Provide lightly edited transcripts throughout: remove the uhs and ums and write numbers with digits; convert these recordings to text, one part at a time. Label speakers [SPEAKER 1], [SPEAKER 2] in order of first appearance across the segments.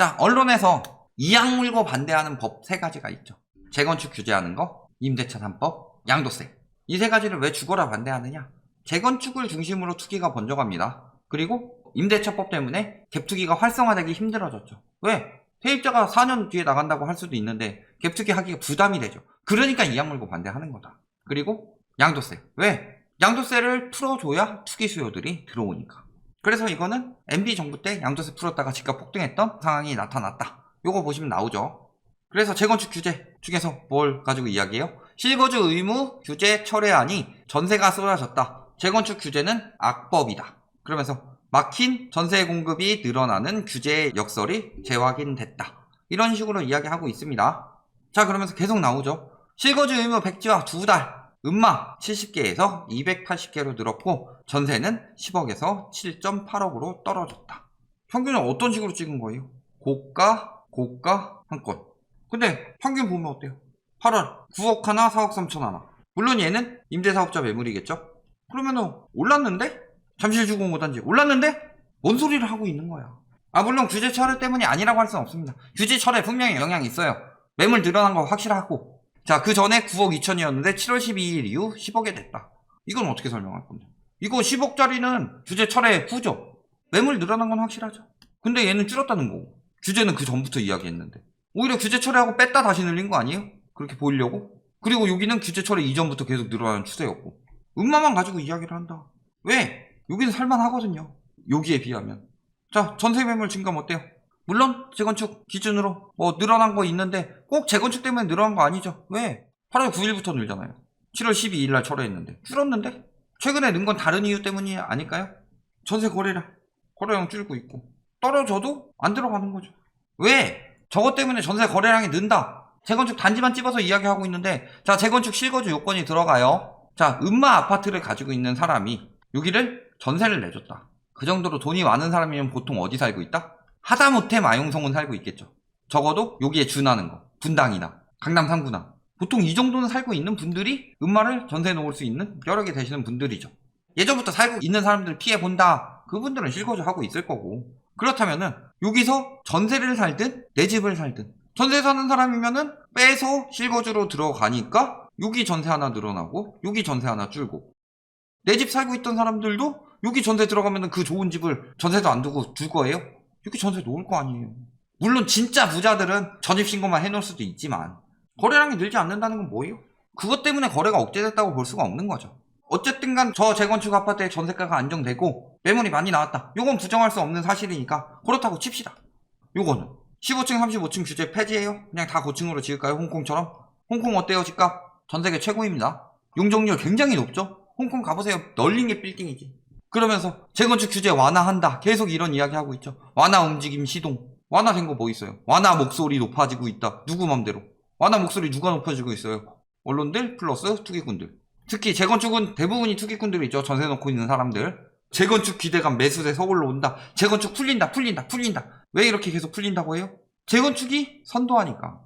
[SPEAKER 1] 자, 언론에서 이악 물고 반대하는 법 3가지가 있죠. 재건축 규제하는 거, 임대차 3법, 양도세. 이 3가지를 왜 죽어라 반대하느냐? 재건축을 중심으로 투기가 번져갑니다. 그리고 임대차법 때문에 갭투기가 활성화되기 힘들어졌죠. 왜? 세입자가 4년 뒤에 나간다고 할 수도 있는데 갭투기 하기가 부담이 되죠. 그러니까 이악 물고 반대하는 거다. 그리고 양도세. 왜? 양도세를 풀어줘야 투기 수요들이 들어오니까. 그래서 이거는 MB 정부 때 양도세 풀었다가 집값 폭등했던 상황이 나타났다. 요거 보시면 나오죠. 그래서 재건축 규제 중에서 뭘 가지고 이야기해요? 실거주 의무 규제 철회안이 전세가 쏟아졌다. 재건축 규제는 악법이다. 그러면서 막힌 전세 공급이 늘어나는 규제의 역설이 재확인됐다. 이런 식으로 이야기하고 있습니다. 자, 그러면서 계속 나오죠. 실거주 의무 백지화 2달. 음마 70개에서 280개로 늘었고 전세는 10억에서 7.8억으로 떨어졌다. 평균은 어떤 식으로 찍은 거예요? 고가 한 건. 근데 평균 보면 어때요? 8월 9억 하나 4억 3천 하나. 물론 얘는 임대사업자 매물이겠죠? 그러면은 올랐는데? 잠실주공무단지 올랐는데? 뭔 소리를 하고 있는 거야. 물론 규제 철회 때문이 아니라고 할 수는 없습니다. 규제 철회 분명히 영향이 있어요. 매물 늘어난 거 확실하고. 자, 그 전에 9억 2천이었는데 7월 12일 이후 10억에 됐다. 이건 어떻게 설명할 건데? 이거 10억짜리는 규제 철회 후죠. 매물 늘어난 건 확실하죠. 근데 얘는 줄었다는 거고. 규제는 그 전부터 이야기했는데. 오히려 규제 철회하고 뺐다 다시 늘린 거 아니에요? 그렇게 보이려고? 그리고 여기는 규제 철회 이전부터 계속 늘어나는 추세였고. 음마만 가지고 이야기를 한다. 왜? 여기는 살만하거든요. 여기에 비하면. 자, 전세 매물 증감 어때요? 물론 재건축 기준으로 늘어난 거 있는데 꼭 재건축 때문에 늘어난 거 아니죠. 왜? 8월 9일부터 늘잖아요. 7월 12일 날 철회했는데 줄었는데? 최근에 는 건 다른 이유 때문이 아닐까요? 전세 거래량 줄고 있고 떨어져도 안 들어가는 거죠. 왜? 저것 때문에 전세 거래량이 는다. 재건축 단지만 찝어서 이야기하고 있는데, 자, 재건축 실거주 요건이 들어가요. 자, 음마 아파트를 가지고 있는 사람이 여기를 전세를 내줬다. 그 정도로 돈이 많은 사람이면 보통 어디 살고 있다? 하다못해 마용성은 살고 있겠죠. 적어도 여기에 준하는 거. 분당이나 강남 3구나. 보통 이 정도는 살고 있는 분들이 음마를 전세에 놓을 수 있는 여러 개 되시는 분들이죠. 예전부터 살고 있는 사람들 피해본다. 그분들은 실거주 하고 있을 거고. 그렇다면은 여기서 전세를 살든 내 집을 살든 전세 사는 사람이면은 빼서 실거주로 들어가니까 여기 전세 하나 늘어나고 여기 전세 하나 줄고 내 집 살고 있던 사람들도 여기 전세 들어가면은 그 좋은 집을 전세도 안 두고 둘 거예요? 여기 전세 놓을 거 아니에요. 물론 진짜 부자들은 전입신고만 해놓을 수도 있지만 거래량이 늘지 않는다는 건 뭐예요? 그것 때문에 거래가 억제됐다고 볼 수가 없는 거죠. 어쨌든 간 저 재건축 아파트의 전세가가 안정되고 매물이 많이 나왔다. 요건 부정할 수 없는 사실이니까 그렇다고 칩시다. 요거는 15층 35층 규제 폐지예요? 그냥 다 고층으로 지을까요? 홍콩처럼? 홍콩 어때요 집값? 전세계 최고입니다. 용적률 굉장히 높죠? 홍콩 가보세요. 널린 게 빌딩이지. 그러면서 재건축 규제 완화한다. 계속 이런 이야기 하고 있죠. 완화 움직임 시동. 완화된 거 뭐 있어요? 완화 목소리 높아지고 있다. 누구 맘대로. 완화 목소리 누가 높아지고 있어요? 언론들 플러스 투기꾼들. 특히 재건축은 대부분이 투기꾼들이죠. 전세 놓고 있는 사람들. 재건축 기대감 매수세 서울로 온다. 재건축 풀린다. 왜 이렇게 계속 풀린다고 해요? 재건축이 선도하니까.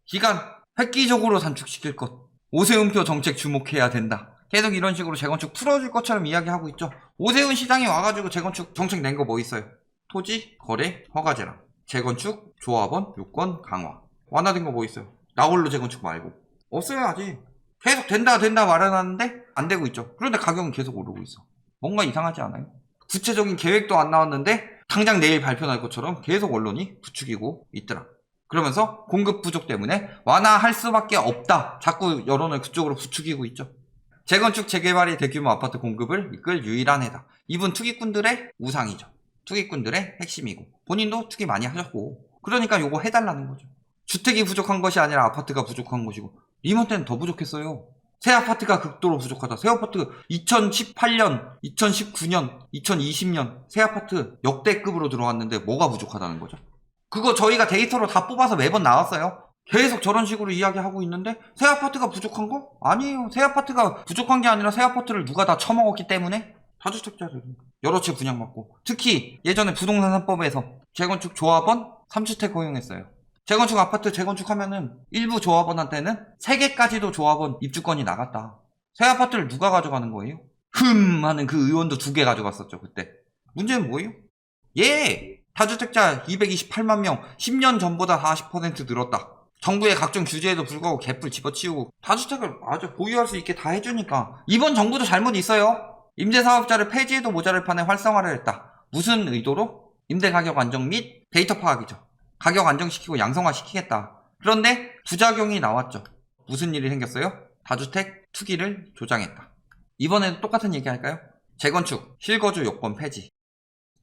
[SPEAKER 1] 기간 획기적으로 단축시킬 것. 오세훈표 정책 주목해야 된다. 계속 이런 식으로 재건축 풀어줄 것처럼 이야기하고 있죠. 오세훈 시장이 와가지고 재건축 정책 낸 거 뭐 있어요? 토지, 거래, 허가제랑. 재건축, 조합원, 요건 강화. 완화된 거 뭐 있어요? 나홀로 재건축 말고. 없어요 아직. 계속 된다 마련하는데 안 되고 있죠. 그런데 가격은 계속 오르고 있어. 뭔가 이상하지 않아요? 구체적인 계획도 안 나왔는데 당장 내일 발표날 것처럼 계속 언론이 부추기고 있더라. 그러면서 공급 부족 때문에 완화할 수밖에 없다. 자꾸 여론을 그쪽으로 부추기고 있죠. 재건축 재개발이 대규모 아파트 공급을 이끌 유일한 해다. 이분 투기꾼들의 우상이죠. 투기꾼들의 핵심이고 본인도 투기 많이 하셨고 그러니까 요거 해달라는 거죠. 주택이 부족한 것이 아니라 아파트가 부족한 것이고 리먼 때는 더 부족했어요. 새 아파트가 극도로 부족하다. 새 아파트 2018년, 2019년, 2020년 새 아파트 역대급으로 들어왔는데 뭐가 부족하다는 거죠? 그거 저희가 데이터로 다 뽑아서 매번 나왔어요. 계속 저런 식으로 이야기하고 있는데 새 아파트가 부족한 거? 아니에요. 새 아파트가 부족한 게 아니라 새 아파트를 누가 다 처먹었기 때문에 다주택자들은 여러 채 분양받고 특히 예전에 부동산 3법에서 재건축 조합원 3주택 고용했어요. 재건축 아파트 재건축하면은 일부 조합원한테는 3개까지도 조합원 입주권이 나갔다. 새 아파트를 누가 가져가는 거예요? 하는 그 의원도 2개 가져갔었죠 그때. 문제는 뭐예요? 다주택자 228만 명, 10년 전보다 40% 늘었다. 정부의 각종 규제에도 불구하고 개뿔 집어치우고 다주택을 아주 보유할 수 있게 다 해주니까 이번 정부도 잘못 있어요. 임대사업자를 폐지해도 모자랄 판에 활성화를 했다. 무슨 의도로? 임대가격 안정 및 데이터 파악이죠. 가격 안정시키고 양성화시키겠다. 그런데 부작용이 나왔죠. 무슨 일이 생겼어요? 다주택 투기를 조장했다. 이번에도 똑같은 얘기 할까요? 재건축, 실거주 요건 폐지.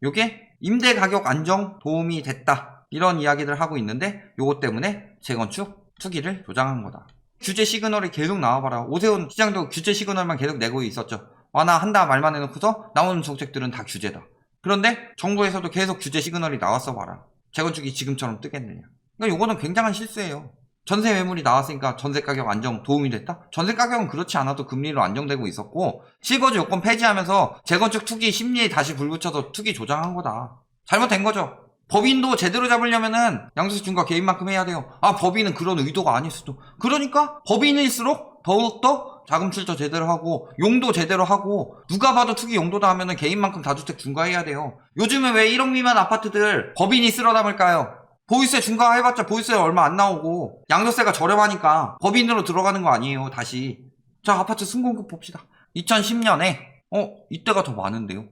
[SPEAKER 1] 요게 임대가격 안정 도움이 됐다. 이런 이야기들 하고 있는데 요것 때문에 재건축 투기를 조장한 거다. 규제 시그널이 계속 나와봐라. 오세훈 시장도 규제 시그널만 계속 내고 있었죠. 완화한다 말만 해놓고서 나오는 정책들은 다 규제다. 그런데 정부에서도 계속 규제 시그널이 나왔어 봐라. 재건축이 지금처럼 뜨겠느냐. 그러니까 요거는 굉장한 실수예요. 전세 매물이 나왔으니까 전세 가격 안정 도움이 됐다? 전세 가격은 그렇지 않아도 금리로 안정되고 있었고 실거주 요건 폐지하면서 재건축 투기 심리에 다시 불붙여서 투기 조장한 거다. 잘못된 거죠. 법인도 제대로 잡으려면은 양도세 중과 개인만큼 해야 돼요. 아, 법인은 그런 의도가 아닐 수도. 그러니까 법인일수록 더욱더 자금 출처 제대로 하고 용도 제대로 하고 누가 봐도 투기 용도다 하면은 개인만큼 다주택 중과해야 돼요. 요즘에 왜 1억 미만 아파트들 법인이 쓸어 담을까요? 보유세 중과해봤자 보유세 얼마 안 나오고 양도세가 저렴하니까 법인으로 들어가는 거 아니에요. 다시 자, 아파트 순공급 봅시다. 2010년에 이때가 더 많은데요.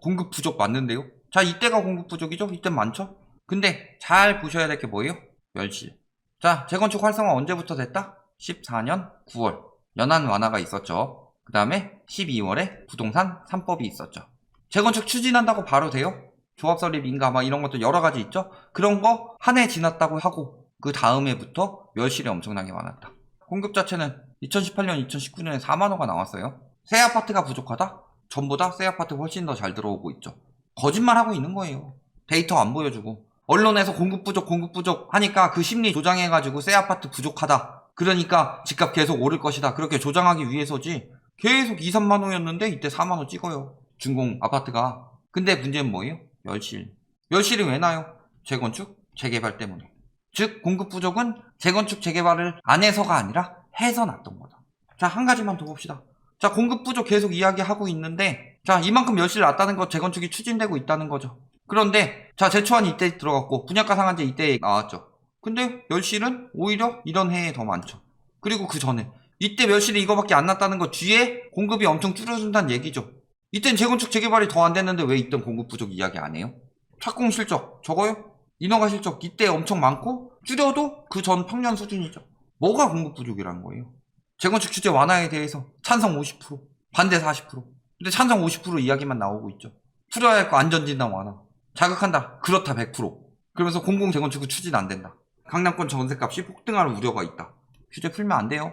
[SPEAKER 1] 공급 부족 맞는데요. 자, 이때가 공급 부족이죠? 이땐 많죠? 근데 잘 보셔야 될 게 뭐예요? 멸실. 자, 재건축 활성화 언제부터 됐다? 14년 9월 연한 완화가 있었죠. 그 다음에 12월에 부동산 3법이 있었죠. 재건축 추진한다고 바로 돼요? 조합 설립 인가 막 이런 것도 여러 가지 있죠. 그런 거 한 해 지났다고 하고 그 다음해부터 멸실이 엄청나게 많았다. 공급 자체는 2018년, 2019년에 4만 호가 나왔어요. 새 아파트가 부족하다? 전보다 새 아파트 훨씬 더 잘 들어오고 있죠. 거짓말하고 있는 거예요. 데이터 안 보여주고 언론에서 공급 부족 하니까 그 심리 조장해가지고 새 아파트 부족하다. 그러니까 집값 계속 오를 것이다. 그렇게 조장하기 위해서지. 계속 2, 3만 호였는데 이때 4만 호 찍어요. 준공 아파트가. 근데 문제는 뭐예요? 멸실. 멸실이 왜 나요? 재건축, 재개발 때문에. 즉 공급 부족은 재건축, 재개발을 안 해서가 아니라 해서 났던 거다. 자, 한 가지만 더 봅시다. 자, 공급 부족 계속 이야기하고 있는데 자, 이만큼 멸실 났다는 거 재건축이 추진되고 있다는 거죠. 그런데 자, 제초안이 이때 들어갔고 분양가 상한제 이때 나왔죠. 근데 멸실은 오히려 이런 해에 더 많죠. 그리고 그 전에 이때 멸실이 이거밖에 안 났다는 거 뒤에 공급이 엄청 줄어든다는 얘기죠. 이땐 재건축 재개발이 더 안 됐는데 왜 이땐 공급 부족 이야기 안 해요? 착공 실적 적어요? 인허가 실적 이때 엄청 많고 줄여도 그 전 평년 수준이죠. 뭐가 공급 부족이라는 거예요? 재건축 규제 완화에 대해서 찬성 50%, 반대 40%. 근데 찬성 50% 이야기만 나오고 있죠. 풀어야 할 거 안전진단 완화. 자극한다. 그렇다 100%. 그러면서 공공재건축은 추진 안 된다. 강남권 전세값이 폭등할 우려가 있다. 규제 풀면 안 돼요.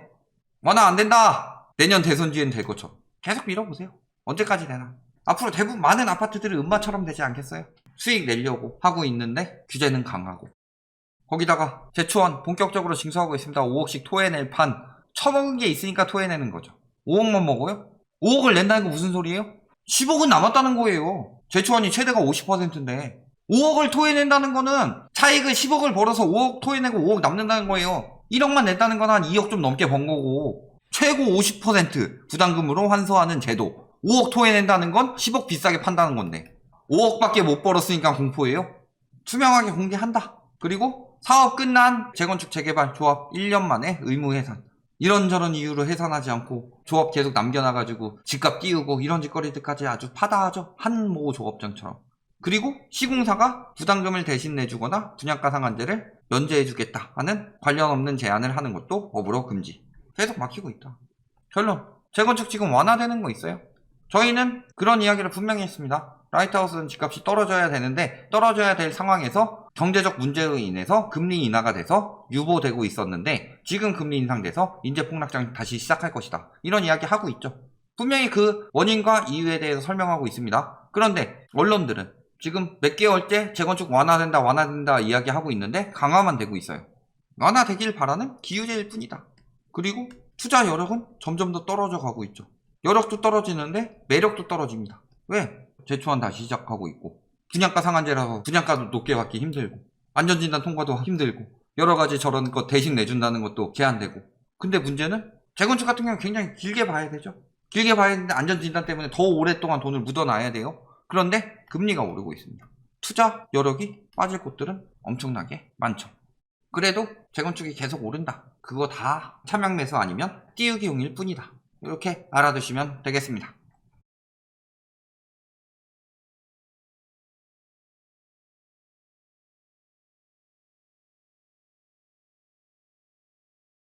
[SPEAKER 1] 완화 안 된다. 내년 대선 뒤엔 될 것처럼. 계속 밀어보세요. 언제까지 되나. 앞으로 대부분 많은 아파트들이 음마처럼 되지 않겠어요? 수익 내려고 하고 있는데 규제는 강하고. 거기다가 제초안 본격적으로 징수하고 있습니다. 5억씩 토해낼 판. 처먹은 게 있으니까 토해내는 거죠. 5억만 먹어요? 5억을 낸다는 거 무슨 소리예요? 10억은 남았다는 거예요. 제초안이 최대가 50%인데 5억을 토해낸다는 거는 차익을 10억을 벌어서 5억 토해내고 5억 남는다는 거예요. 1억만 냈다는 건 한 2억 좀 넘게 번 거고 최고 50% 부담금으로 환수하는 제도. 5억 토해낸다는 건 10억 비싸게 판다는 건데 5억밖에 못 벌었으니까 공포예요? 투명하게 공개한다. 그리고 사업 끝난 재건축 재개발 조합 1년 만에 의무 해산. 이런저런 이유로 해산하지 않고 조합 계속 남겨놔가지고 집값 띄우고 이런 짓거리들까지 아주 파다하죠. 한모 조합장처럼. 그리고 시공사가 부담금을 대신 내주거나 분양가 상한제를 면제해주겠다 하는 관련 없는 제안을 하는 것도 법으로 금지. 계속 막히고 있다. 결론. 재건축 지금 완화되는 거 있어요? 저희는 그런 이야기를 분명히 했습니다. 라이트하우스는 집값이 떨어져야 되는데 떨어져야 될 상황에서 경제적 문제로 인해서 금리 인하가 돼서 유보되고 있었는데 지금 금리 인상돼서 인재 폭락장 다시 시작할 것이다. 이런 이야기 하고 있죠. 분명히 그 원인과 이유에 대해서 설명하고 있습니다. 그런데 언론들은 지금 몇 개월째 재건축 완화된다 이야기하고 있는데 강화만 되고 있어요. 완화되길 바라는 기우제일 뿐이다. 그리고 투자 여력은 점점 더 떨어져 가고 있죠. 여력도 떨어지는데 매력도 떨어집니다. 왜? 제초안 다시 시작하고 있고 분양가 상한제라서 분양가도 높게 받기 힘들고 안전진단 통과도 힘들고 여러가지 저런 거 대신 내준다는 것도 제한되고. 근데 문제는 재건축 같은 경우는 굉장히 길게 봐야 되죠. 길게 봐야 되는데 안전진단 때문에 더 오랫동안 돈을 묻어놔야 돼요. 그런데 금리가 오르고 있습니다. 투자 여력이 빠질 곳들은 엄청나게 많죠. 그래도 재건축이 계속 오른다. 그거 다 차명 매수 아니면 띄우기용일 뿐이다. 이렇게 알아두시면 되겠습니다.